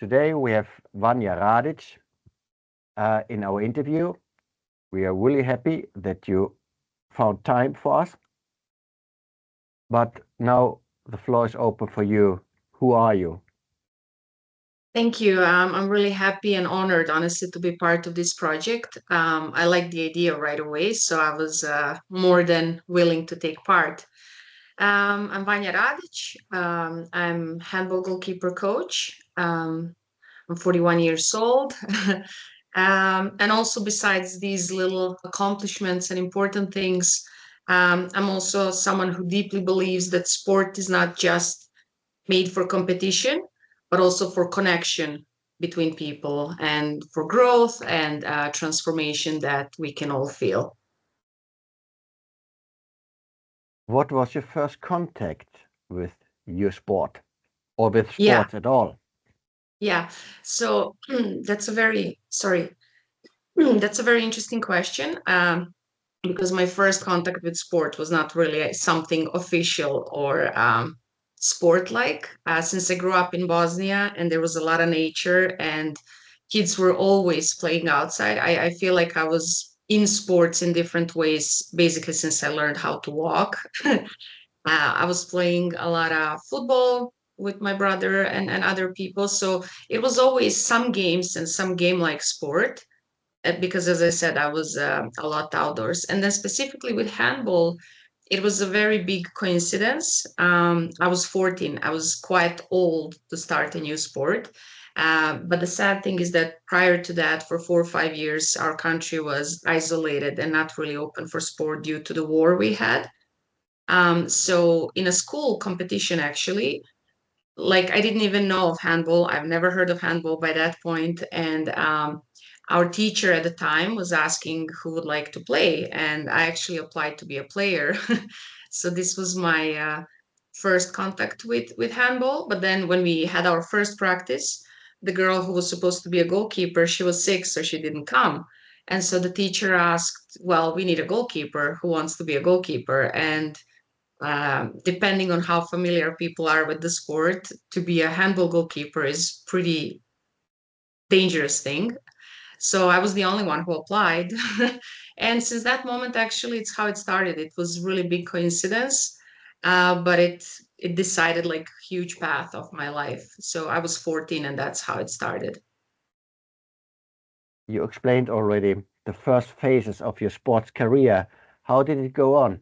Today we have Vanja Radic in our interview. We are really happy that you found time for us. But now the floor is open for you. Who are you? Thank you. I'm really happy and honored, honestly, to be part of this project. I liked the idea right away, so I was more than willing to take part. I'm Vanja Radic. I'm handball goalkeeper coach. I'm 41 years old. And also, besides these little accomplishments and important things, I'm also someone who deeply believes that sport is not just made for competition, but also for connection between people and for growth and transformation that we can all feel. What was your first contact with your sport or with sports at all? Yeah, so that's a very that's a very interesting question, because my first contact with sport was not really something official or sport-like, since I grew up in Bosnia and there was a lot of nature and kids were always playing outside. I feel like I was in sports in different ways, basically since I learned how to walk. I was playing a lot of football with my brother and other people. So it was always some games and some game-like sport, because as I said, I was a lot outdoors. And then specifically with handball, it was a very big coincidence. I was 14. I was quite old to start a new sport. But the sad thing is that prior to that, for 4 or 5 years, our country was isolated and not really open for sport due to the war we had. So in a school competition, actually, like I didn't even know of handball. I've never heard of handball by that point. And our teacher at the time was asking who would like to play. And I actually applied to be a player. So this was my first contact with handball. But then when we had our first practice, the girl who was supposed to be a goalkeeper, she was sick, so she didn't come. And so the teacher asked, well, we need a goalkeeper. Who wants to be a goalkeeper? And depending on how familiar people are with the sport, to be a handball goalkeeper is pretty dangerous thing. So I was the only one who applied. And since that moment, actually, it's how it started. It was really big coincidence, but it decided like huge path of my life. So I was 14 and that's how it started. You explained already the first phases of your sports career. How did it go on?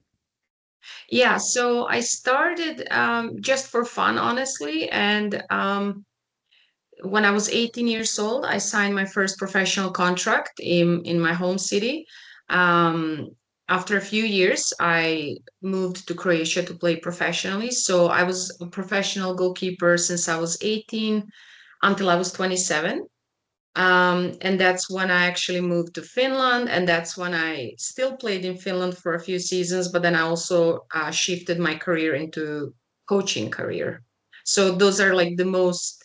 Yeah, so I started just for fun, honestly. And when I was 18 years old, I signed my first professional contract in my home city. After a few years, I moved to Croatia to play professionally. So I was a professional goalkeeper since I was 18 until I was 27. And that's when I actually moved to Finland. And that's when I still played in Finland for a few seasons, but then I also shifted my career into coaching career. So those are like the most,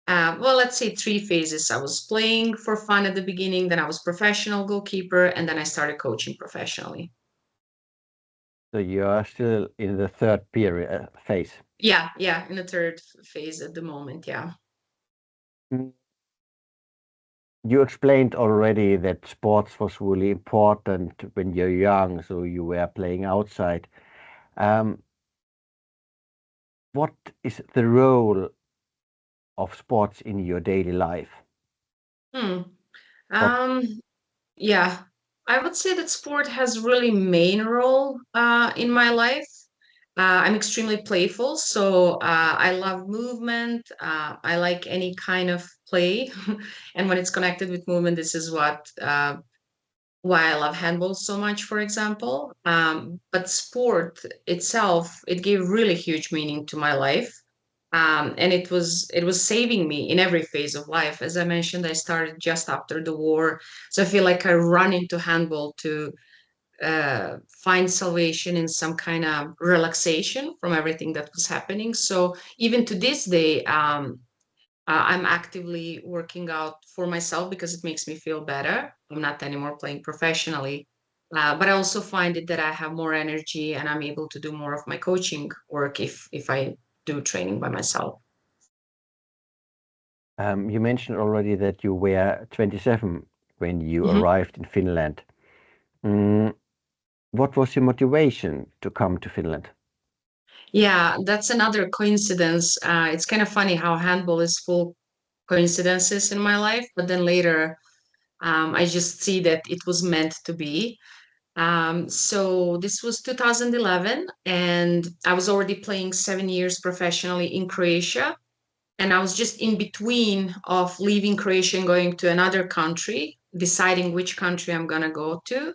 well, let's say 3 phases. I was playing for fun at the beginning, then I was professional goalkeeper, and then I started coaching professionally. So you are still in the third period phase. Yeah, in the third phase at the moment, yeah. You explained already that sports was really important when you're young, so you were playing outside. What is the role of sports in your daily life? Yeah, I would say that sport has really main role in my life. I'm extremely playful, so I love movement. I like any kind of play, and when it's connected with movement, this is why I love handball so much, for example. But sport itself, it gave really huge meaning to my life. And it was saving me in every phase of life. As I mentioned, I started just after the war. So I feel like I run into handball to find salvation in some kind of relaxation from everything that was happening. So even to this day, I'm actively working out for myself because it makes me feel better. I'm not anymore playing professionally, but I also find it that I have more energy and I'm able to do more of my coaching work if I do training by myself. You mentioned already that you were 27 when you arrived in Finland. What was your motivation to come to Finland? Yeah, that's another coincidence. It's kind of funny how handball is full coincidences in my life, but then later I just see that it was meant to be. So this was 2011, and I was already playing 7 years professionally in Croatia. And I was just in between of leaving Croatia and going to another country, deciding which country I'm going to go to.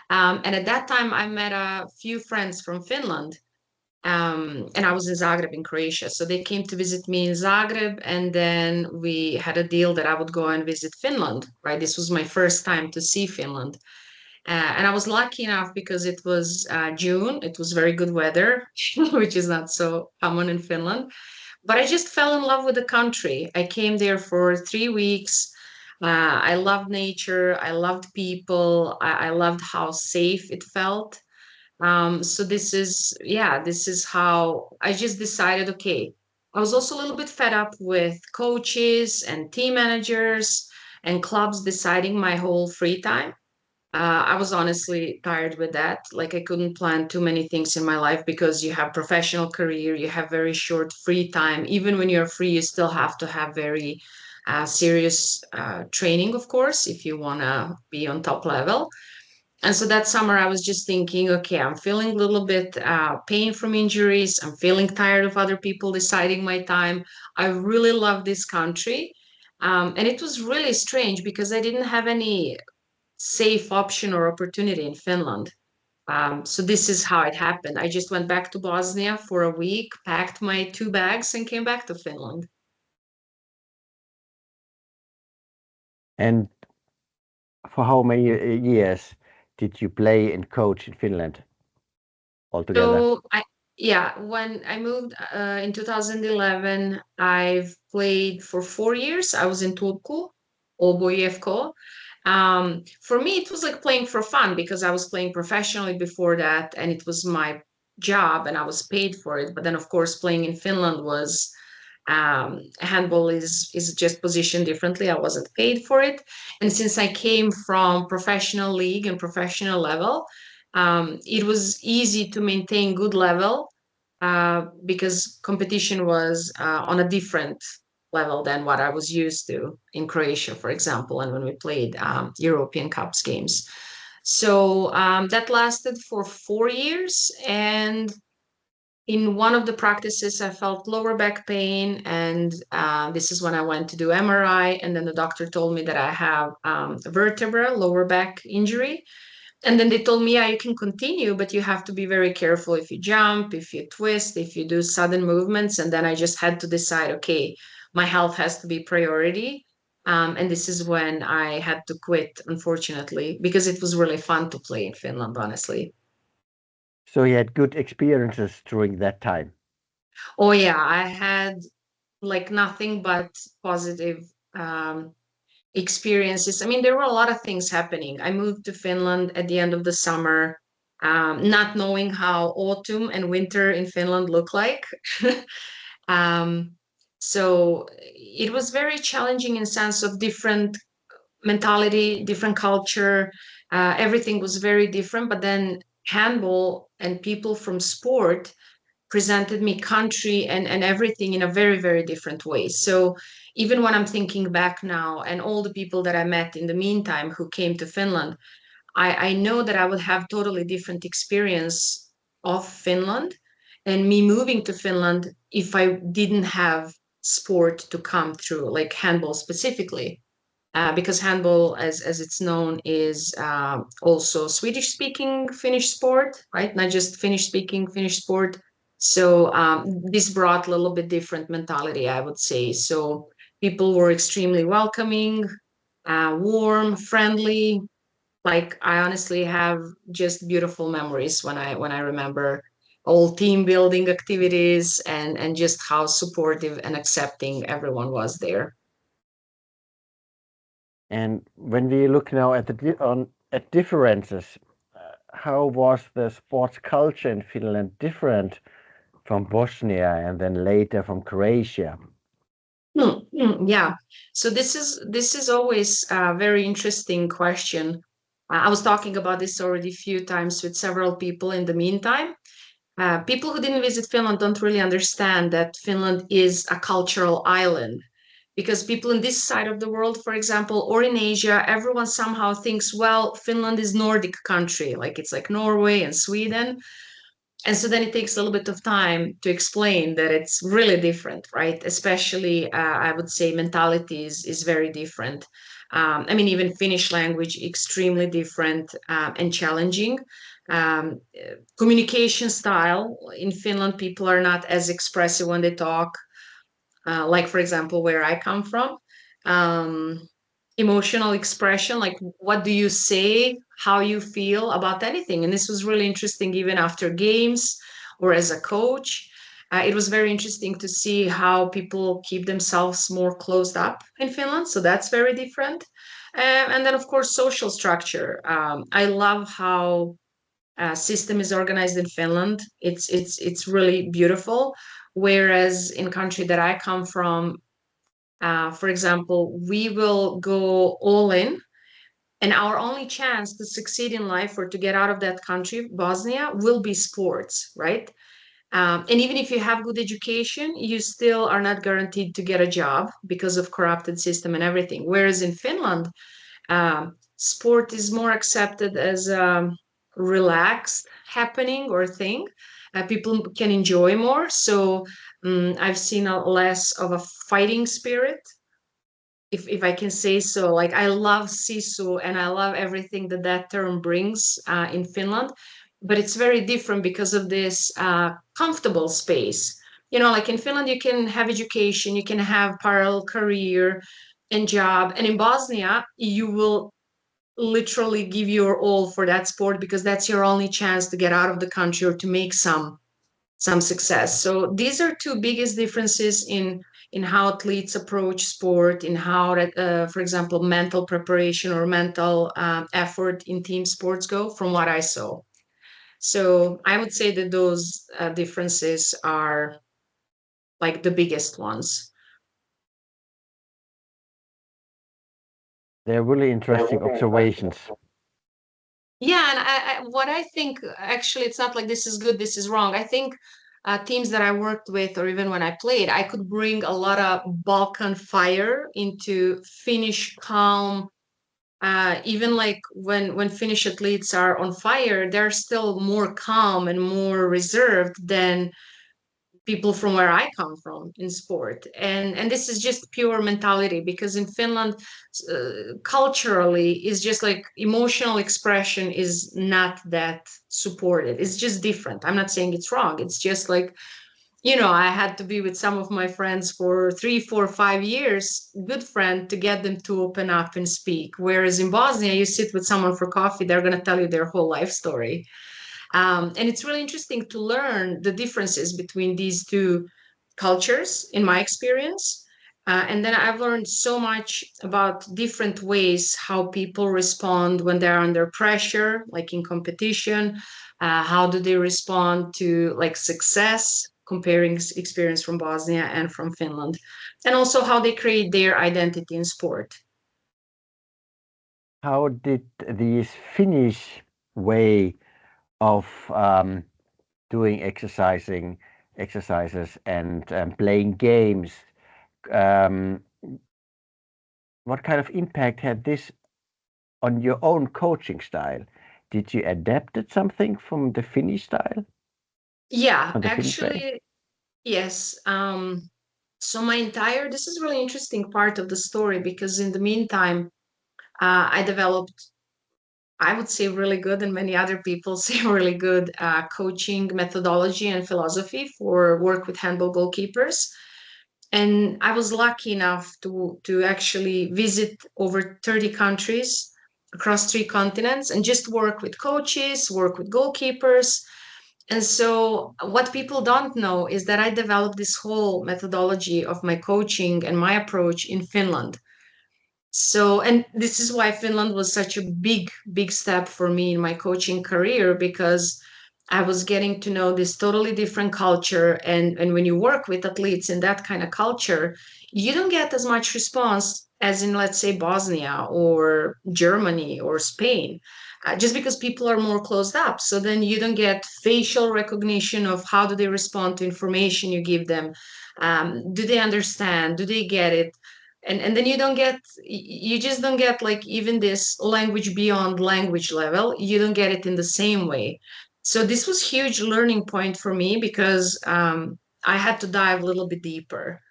And at that time, I met a few friends from Finland. And I was in Zagreb in Croatia. So they came to visit me in Zagreb, and then we had a deal that I would go and visit Finland, right? This was my first time to see Finland. And I was lucky enough because it was June. It was very good weather, which is not so common in Finland. But I just fell in love with the country. I came there for 3 weeks. I loved nature. I loved people. I loved how safe it felt. So this is how I just decided, okay, I was also a little bit fed up with coaches and team managers and clubs deciding my whole free time. I was honestly tired with that. Like I couldn't plan too many things in my life because you have professional career, you have very short free time. Even when you're free, you still have to have very serious training, of course, if you want to be on top level. And so that summer I was just thinking, okay, I'm feeling a little bit pain from injuries. I'm feeling tired of other people deciding my time. I really love this country. And it was really strange because I didn't have any safe option or opportunity in Finland. So this is how it happened. I just went back to Bosnia for a week, packed my 2 bags, and came back to Finland. And for how many years did you play and coach in Finland altogether? So when I moved in 2011, I've played for 4 years. I was in Turku, Oboyevko. For me, it was like playing for fun because I was playing professionally before that, and it was my job, and I was paid for it. But then, of course, playing in Finland was handball is just positioned differently. I wasn't paid for it, and since I came from professional league and professional level, it was easy to maintain good level because competition was on a different level than what I was used to in Croatia, for example, and when we played European Cups games. So that lasted for 4 years, and in one of the practices, I felt lower back pain, and this is when I went to do MRI, and then the doctor told me that I have a vertebra, lower back injury. And then they told me, yeah, you can continue, but you have to be very careful if you jump, if you twist, if you do sudden movements. And then I just had to decide, okay, my health has to be priority. And this is when I had to quit, unfortunately, because it was really fun to play in Finland, honestly. So you had good experiences during that time? Oh, yeah, I had like nothing but positive experiences. I mean, there were a lot of things happening. I moved to Finland at the end of the summer, not knowing how autumn and winter in Finland look like. So it was very challenging in sense of different mentality, different culture. Everything was very different. But then handball and people from sport presented me country and everything in a very, very different way. So even when I'm thinking back now and all the people that I met in the meantime who came to Finland, I know that I would have totally different experience of Finland and me moving to Finland if I didn't have sport to come through, like handball specifically. Because handball, as it's known, is also Swedish-speaking Finnish sport, right? Not just Finnish-speaking Finnish sport. So this brought a little bit different mentality, I would say. So people were extremely welcoming, warm, friendly. Like I honestly have just beautiful memories when I remember all team building activities and just how supportive and accepting everyone was there. And when we look now at at differences, how was the sports culture in Finland different from Bosnia and then later from Croatia? Yeah. So this is always a very interesting question. I was talking about this already a few times with several people in the meantime. People who didn't visit Finland don't really understand that Finland is a cultural island, because people in this side of the world, for example, or in Asia, everyone somehow thinks, well, Finland is Nordic country, like it's like Norway and Sweden. And so then it takes a little bit of time to explain that it's really different, right? Especially, I would say mentality is very different. I mean, even Finnish language, extremely different and challenging. Communication style in Finland, people are not as expressive when they talk, like, for example, where I come from. Emotional expression, like what do you say, how you feel about anything. And this was really interesting, even after games or as a coach. It was very interesting to see how people keep themselves more closed up in Finland. So that's very different. And then, of course, social structure. I love how system is organized in Finland. It's really beautiful. Whereas in country that I come from, for example, we will go all in, and our only chance to succeed in life or to get out of that country, Bosnia, will be sports, right? And even if you have good education, you still are not guaranteed to get a job because of corrupted system and everything. Whereas in Finland, sport is more accepted as a relaxed happening or thing. People can enjoy more. So I've seen a less of a fighting spirit, if I can say so. Like, I love sisu and I love everything that that term brings in Finland, but it's very different because of this comfortable space. You know, like in Finland, you can have education, you can have parallel career and job, and in Bosnia, you will literally give your all for that sport because that's your only chance to get out of the country or to make some success. So these are two biggest differences in how athletes approach sport, in how, for example, mental preparation or mental effort in team sports go, from what I saw. So I would say that those differences are like the biggest ones. They're really interesting observations. Yeah, and what I think, actually, it's not like this is good, this is wrong. I think teams that I worked with, or even when I played, I could bring a lot of Balkan fire into Finnish calm. Even like when Finnish athletes are on fire, they're still more calm and more reserved than people from where I come from in sport. And this is just pure mentality, because in Finland, culturally, is just like emotional expression is not that supported. It's just different. I'm not saying it's wrong. It's just like, you know, I had to be with some of my friends for 3, 4, 5 years, good friend, to get them to open up and speak. Whereas in Bosnia, you sit with someone for coffee, they're going to tell you their whole life story. And it's really interesting to learn the differences between these two cultures, in my experience. And then I've learned so much about different ways how people respond when they're under pressure, like in competition. How do they respond to like success, comparing experience from Bosnia and from Finland, and also how they create their identity in sport. How did these Finnish way of doing exercises and playing games, what kind of impact had this on your own coaching style? Did you adapt something from the Finnish style? Yeah, actually, yes. So this is really interesting part of the story, because in the meantime, I developed, I would say, really good, and many other people say really good coaching methodology and philosophy for work with handball goalkeepers. And I was lucky enough to actually visit over 30 countries across 3 continents and just work with coaches, work with goalkeepers. And so what people don't know is that I developed this whole methodology of my coaching and my approach in Finland. So, and this is why Finland was such a big step for me in my coaching career, because I was getting to know this totally different culture. And when you work with athletes in that kind of culture, you don't get as much response as in, let's say, Bosnia or Germany or Spain, just because people are more closed up. So then you don't get facial recognition of how do they respond to information you give them. Do they understand? Do they get it? And then you just don't get like even this language beyond language level. You don't get it in the same way. So this was huge learning point for me because I had to dive a little bit deeper.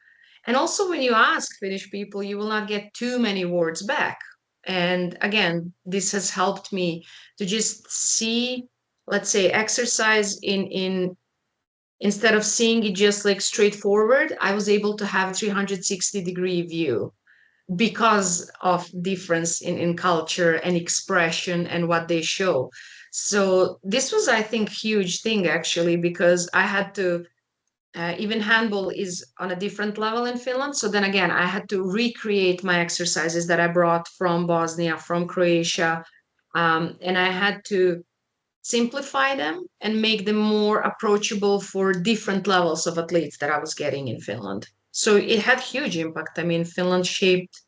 And also when you ask Finnish people, you will not get too many words back. And again, this has helped me to just see, let's say, exercise in instead of seeing it just like straightforward, I was able to have 360-degree view because of difference in culture and expression and what they show. So this was, I think, huge thing actually, because I had to, even handball is on a different level in Finland. So then again, I had to recreate my exercises that I brought from Bosnia, from Croatia. And I had to simplify them and make them more approachable for different levels of athletes that I was getting in Finland. So it had huge impact. I mean, Finland shaped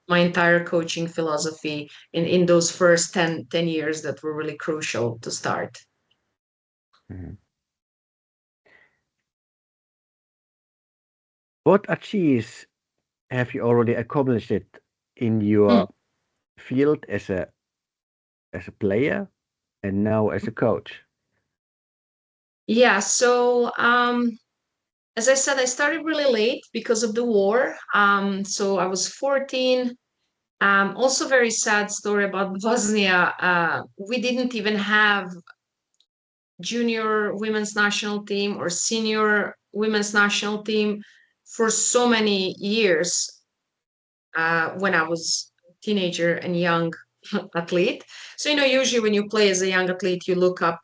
my entire coaching philosophy in those first 10 years that were really crucial to start. Mhm. What achievements have you already accomplished in your field as a player and now as a coach? Yeah, so as I said, I started really late because of the war. So I was 14. Also very sad story about Bosnia. We didn't even have junior women's national team or senior women's national team for so many years when I was a teenager and young athlete. So, usually when you play as a young athlete, you look up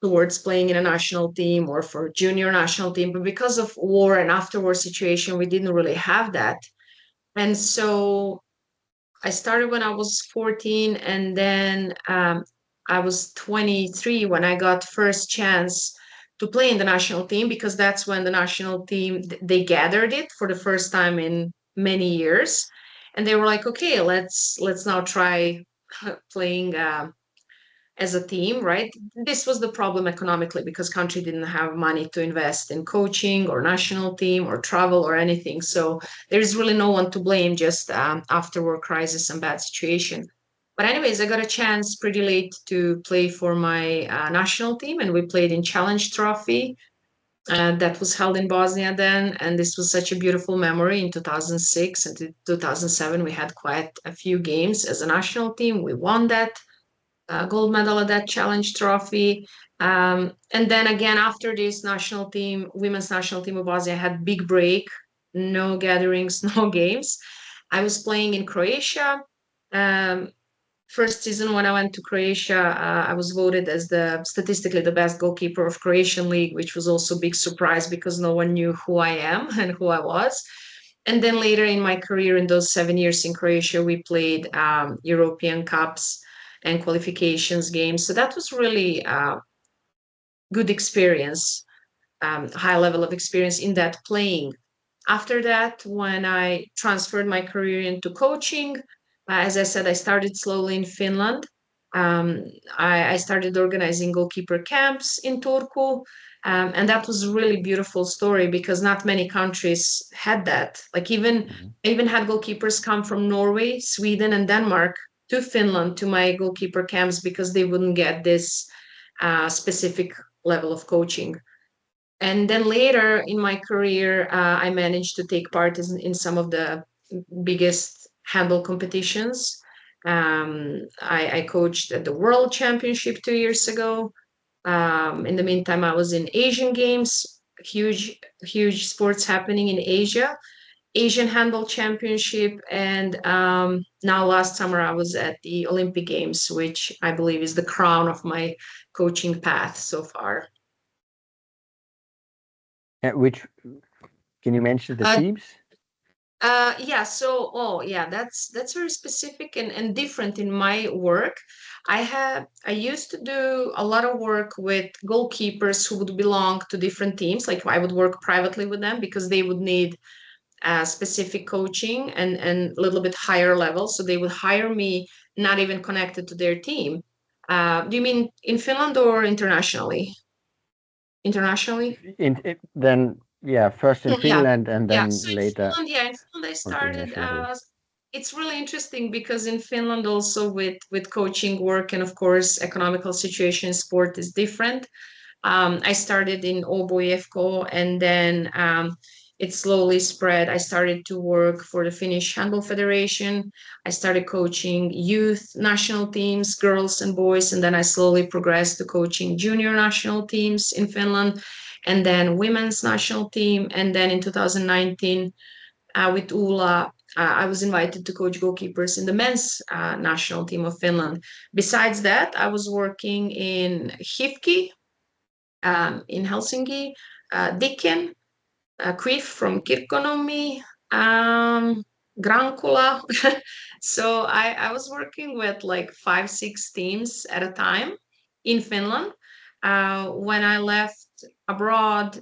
towards playing in a national team or for junior national team. But because of war and after-war situation, we didn't really have that. And so I started when I was 14, and then I was 23 when I got first chance to play in the national team, because that's when the national team, they gathered it for the first time in many years. And they were like, okay, let's now try playing as a team, right? This was the problem economically, because country didn't have money to invest in coaching or national team or travel or anything. So there's really no one to blame, just after war crisis and bad situation. But anyways, I got a chance pretty late to play for my national team, and we played in Challenge Trophy. That was held in Bosnia then, and this was such a beautiful memory. In 2006 and 2007, we had quite a few games as a national team. We won that gold medal at that Challenge Trophy. And then again, after this national team, women's national team of Bosnia had big break, no gatherings, no games. I was playing in Croatia. First season when I went to Croatia, I was voted as statistically the best goalkeeper of Croatian league, which was also a big surprise because no one knew who I am and who I was. And then later in my career, in those 7 years in Croatia, we played European Cups and qualifications games. So that was really good experience, high level of experience in that playing. After that, when I transferred my career into coaching, as I said, I started slowly in Finland. I started organizing goalkeeper camps in Turku. And that was a really beautiful story, because not many countries had that. Like I even had goalkeepers come from Norway, Sweden, and Denmark to Finland to my goalkeeper camps, because they wouldn't get this specific level of coaching. And then later in my career, I managed to take part in some of the biggest handball competitions. I coached at the World Championship 2 years ago. In the meantime, I was in Asian Games, huge sports happening in Asia, Asian Handball Championship, and now last summer I was at the Olympic Games, which I believe is the crown of my coaching path so far. Which can you mention the teams? Yeah, so that's very specific and different in my work. I used to do a lot of work with goalkeepers who would belong to different teams. Like I would work privately with them because they would need specific coaching and a little bit higher level. So they would hire me not even connected to their team. Do you mean in Finland or internationally? Internationally? Then, yeah, first in Yeah, Finland and yeah. then So later in Finland I on started. international. It's really interesting because in Finland also with coaching work and of course economical situation in sport is different. I started in Åbo IFK and then it slowly spread. I started to work for the Finnish Handball Federation. I started coaching youth national teams, girls and boys, and then I slowly progressed to coaching junior national teams in Finland, and then women's national team. And then in 2019, with Ulla, I was invited to coach goalkeepers in the men's national team of Finland. Besides that, I was working in HIFK in Helsinki, Dicken, Quiff from Kirkkonummi, Grankula. So I was working with like 5-6 teams at a time in Finland. When I left abroad,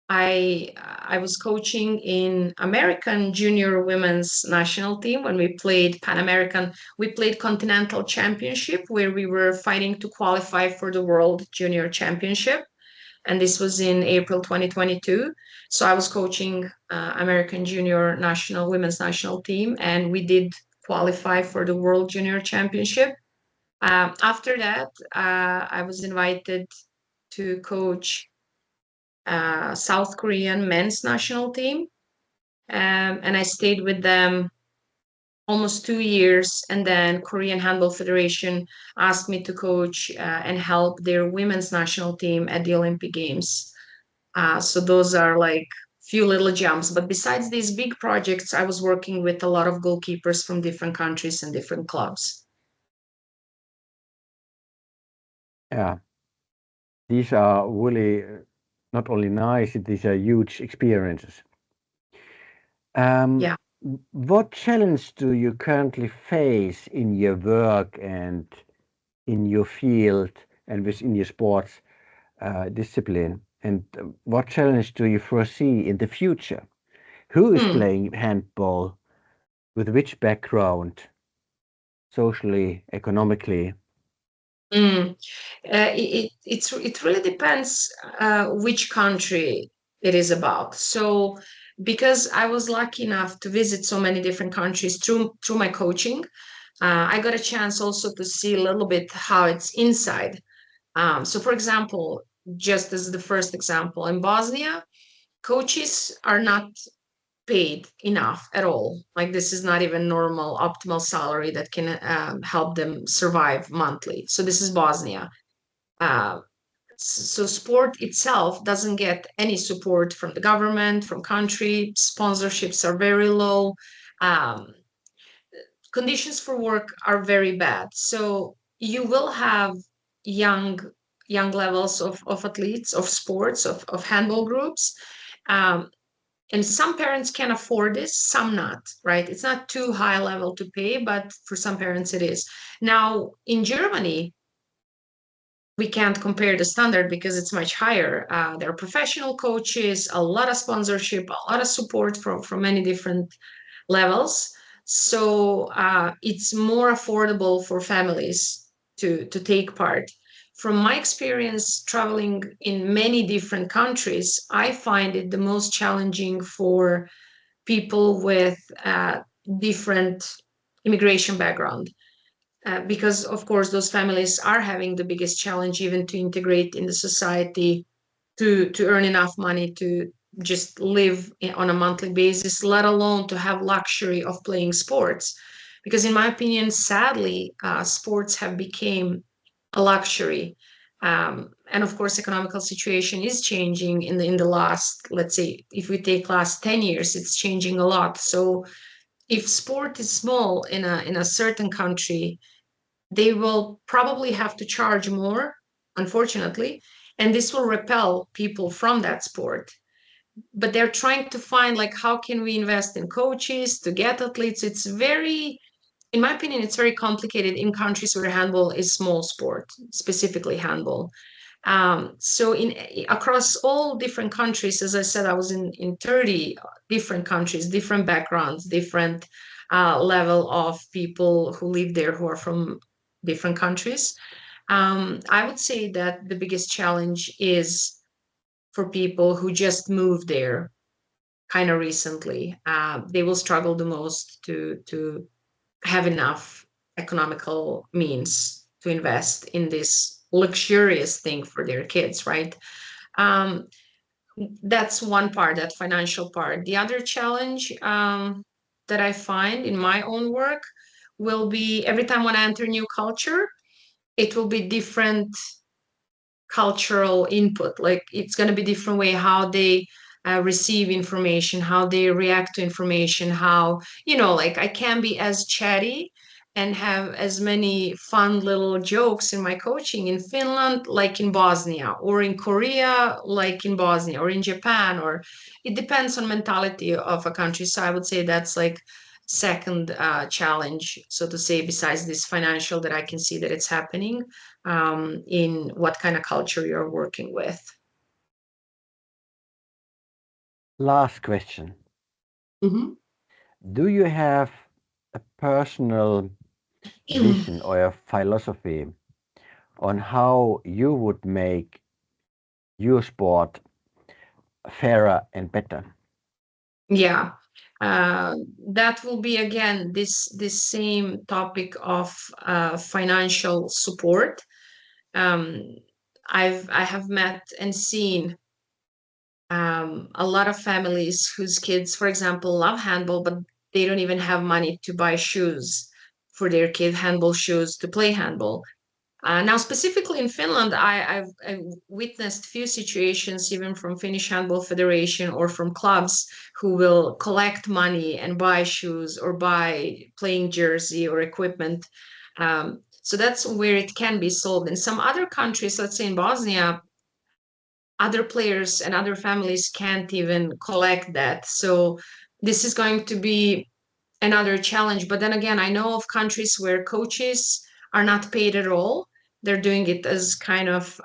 I was coaching in American junior women's national team when we played Pan American. We played Continental Championship where we were fighting to qualify for the World Junior Championship, and this was in April 2022. So I was coaching American junior national women's national team, and we did qualify for the World Junior Championship. After that, I was invited to coach South Korean men's national team, and I stayed with them almost 2 years. And then Korean Handball Federation asked me to coach and help their women's national team at the Olympic Games. So those are like few little jumps. But besides these big projects, I was working with a lot of goalkeepers from different countries and different clubs. Yeah, these are really not only nice, these are huge experiences. Yeah. What challenge do you currently face in your work and in your field and within your sports discipline? And what challenge do you foresee in the future? Who is playing handball? With which background? Socially, economically? It really depends which country it is about. So because I was lucky enough to visit so many different countries through my coaching, I got a chance also to see a little bit how it's inside. So for example, just as the first example, in Bosnia, coaches are not paid enough at all. Like this is not even normal optimal salary that can help them survive monthly. So this is Bosnia. So sport itself doesn't get any support from the government, from country. Sponsorships are very low. Conditions for work are very bad. So you will have young levels of athletes, of sports, of handball groups. And some parents can afford this, some not, right? It's not too high level to pay, but for some parents it is. Now, in Germany, we can't compare the standard because it's much higher. There are professional coaches, a lot of sponsorship, a lot of support from many different levels. So it's more affordable for families to take part. From my experience traveling in many different countries, I find it the most challenging for people with different immigration background. Because of course those families are having the biggest challenge even to integrate in the society, to earn enough money to just live on a monthly basis, let alone to have luxury of playing sports. Because in my opinion, sadly, sports have become a luxury. And of course, economical situation is changing in the last, let's say, if we take last 10 years, it's changing a lot. So if sport is small in a certain country, they will probably have to charge more, unfortunately, and this will repel people from that sport. but they're trying to find like, how can we invest in coaches to get athletes? It's very, in my opinion, it's very complicated in countries where handball is small sport, specifically handball. So across all different countries, as I said, I was in 30 different countries, different backgrounds, different level of people who live there who are from different countries. I would say that the biggest challenge is for people who just moved there kind of recently. They will struggle the most to have enough economical means to invest in this luxurious thing for their kids, right? That's one part, that financial part. The other challenge that I find in my own work will be every time when I enter a new culture, it will be different cultural input. Like it's going to be different way how they receive information, how they react to information, how, like I can be as chatty and have as many fun little jokes in my coaching in Finland, like in Bosnia, or in Korea, like in Bosnia, or in Japan, or it depends on mentality of a country. So I would say that's like second challenge, so to say, besides this financial, that I can see that it's happening in what kind of culture you're working with. Last question. Mm-hmm. Do you have a personal vision or a philosophy on how you would make your sport fairer and better? Yeah, that will be again this same topic of financial support. I have met and seen a lot of families whose kids, for example, love handball, but they don't even have money to buy shoes for their kid, handball shoes to play handball. Now, specifically in Finland, I've witnessed few situations, even from Finnish Handball Federation or from clubs, who will collect money and buy shoes or buy playing jersey or equipment. So that's where it can be solved. In some other countries, let's say in Bosnia, other players and other families can't even collect that. So this is going to be another challenge. But then again, I know of countries where coaches are not paid at all. They're doing it as kind of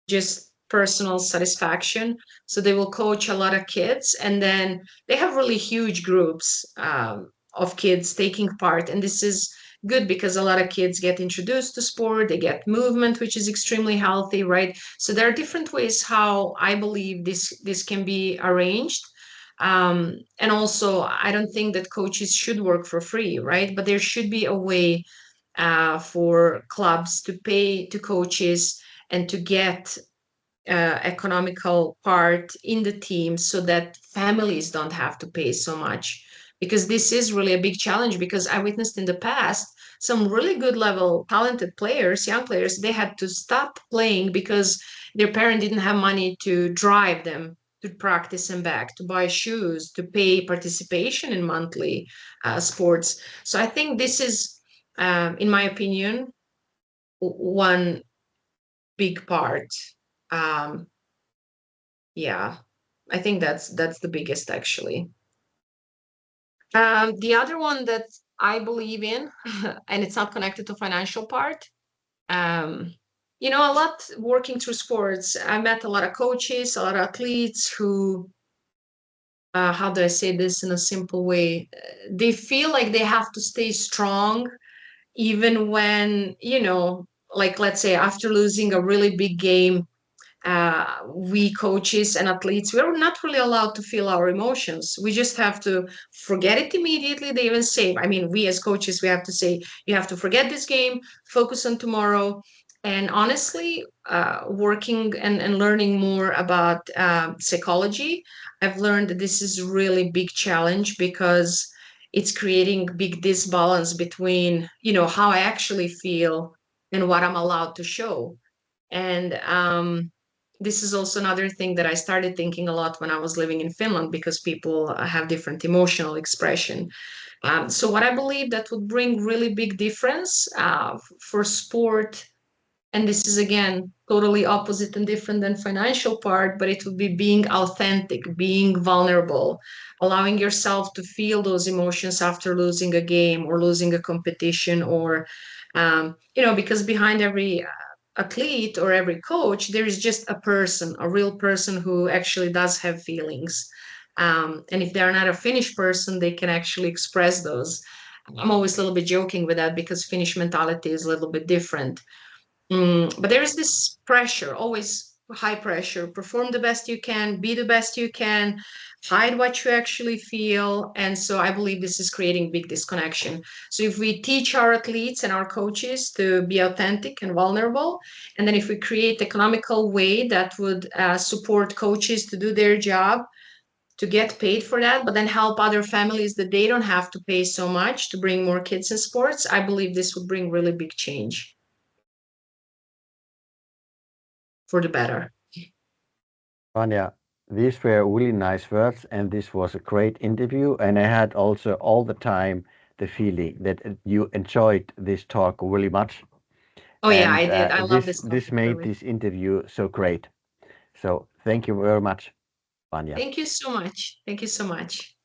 just personal satisfaction. So they will coach a lot of kids, and then they have really huge groups of kids taking part. And this is good because a lot of kids get introduced to sport, they get movement, which is extremely healthy, right? So there are different ways how I believe this can be arranged. And also, I don't think that coaches should work for free, right? But there should be a way for clubs to pay to coaches and to get economical part in the team, so that families don't have to pay so much. Because this is really a big challenge, because I witnessed in the past some really good level talented players, young players, they had to stop playing because their parent didn't have money to drive them to practice and back, to buy shoes, to pay participation in monthly sports. So I think this is, in my opinion, one big part. Yeah, I think that's the biggest, actually. The other one that I believe in, and it's not connected to financial part, a lot working through sports, I met a lot of coaches, a lot of athletes who, how do I say this in a simple way? They feel like they have to stay strong, even when, like, let's say after losing a really big game, we coaches and athletes, we're not really allowed to feel our emotions. We just have to forget it immediately. They even say, we as coaches, we have to say, you have to forget this game, focus on tomorrow. And honestly, working and learning more about psychology, I've learned that this is really big challenge, because it's creating big disbalance between, how I actually feel and what I'm allowed to show. And this is also another thing that I started thinking a lot when I was living in Finland, because people have different emotional expression. So what I believe that would bring really big difference for sport, and this is again totally opposite and different than financial part, but it would be being authentic, being vulnerable, allowing yourself to feel those emotions after losing a game or losing a competition, or because behind every athlete or every coach, there is just a person, a real person who actually does have feelings. And if they're not a Finnish person, they can actually express those. I'm always a little bit joking with that because Finnish mentality is a little bit different. But there is this pressure, always high pressure, perform the best you can, be the best you can, hide what you actually feel. And so I believe this is creating big disconnection. So if we teach our athletes and our coaches to be authentic and vulnerable, and then if we create economical way that would support coaches to do their job, to get paid for that, but then help other families that they don't have to pay so much to bring more kids in sports, I believe this would bring really big change for the better. Vanja, these were really nice words, and this was a great interview. And I had also all the time the feeling that you enjoyed this talk really much. Oh yeah, I did. I love this. This made this interview so great. So thank you very much, Vanja. Thank you so much. Thank you so much.